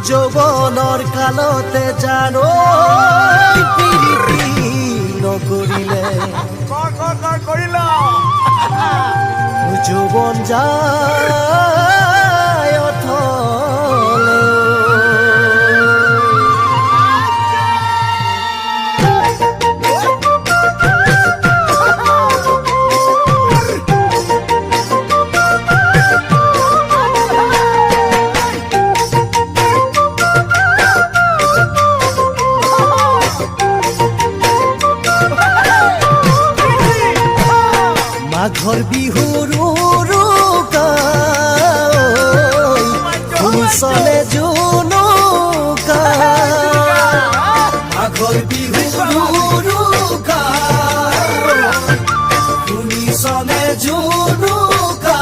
যৌবনৰ কালতে জানো পিৰিতি নকৰিলে যৌবন যায় অথলে মাঘৰ বিহুৰ চলে জুনুকা মাঘৰ বিহুৰ চলে জুনুকা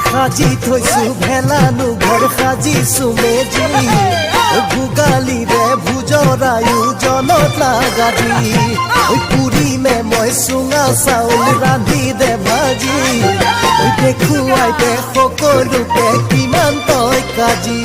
সাজি থৈছো ভেলানো ঘৰ সাজিছো মেজি ভোগালীৰে ভোজৰ আয়োজনত লাগাদি পুৰিমে মই চুঙা চাউল ৰান্ধি দে ভাজি দেখুৱাই দে সকলোকে কিমান তই কাজি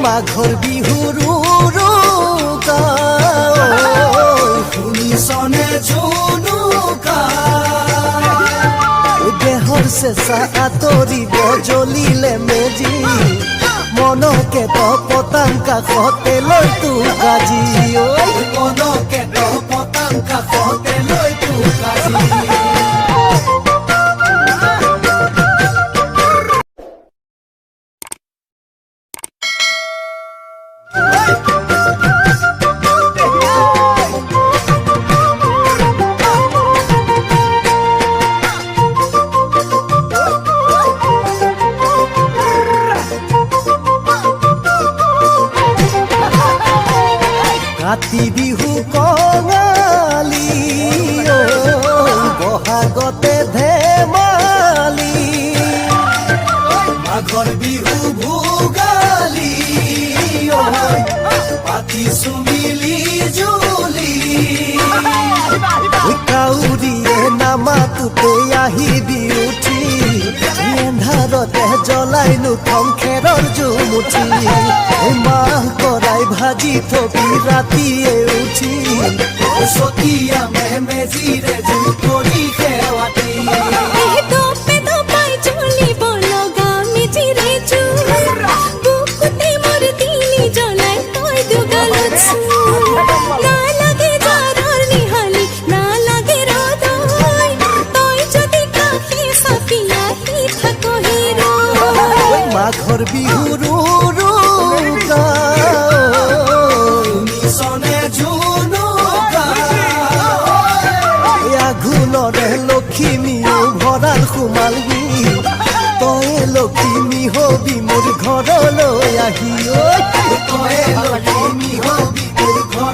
মাঘৰ বিহুৰ শুনিছনে জুনুকা দেহৰ চেঁচা আঁতৰিব জ্বলিলে মেজি মনকে ত পতাং কাষতে লৈ তো গাজি মনকে ত পতাং কাষতে লৈ তো গাজি কাতি বিহু কঙালী বহাগতে ধেমালি মাঘৰ বিহু ভোগালী পাতিছো মিলি জুলি কাউৰীয়ে নামাটোতে আহিবি উঠি এন্ধাৰতে জ্বলাই নুথম খেৰৰ জুমুঠি মাহ কৰাই ভাজি থবি ৰাতিয়ে উঠি চকীয়া মেজিৰে জুই কৰি খেৱাতি মাঘৰ বিহুৰ শুনিছনে জুনুকা আঘোণৰে লখিমীও ভঁৰাল সোমালবি তই লখিমী হবি মোৰ ঘৰলৈ আহি তই লখিমী হবি মোৰ ঘৰ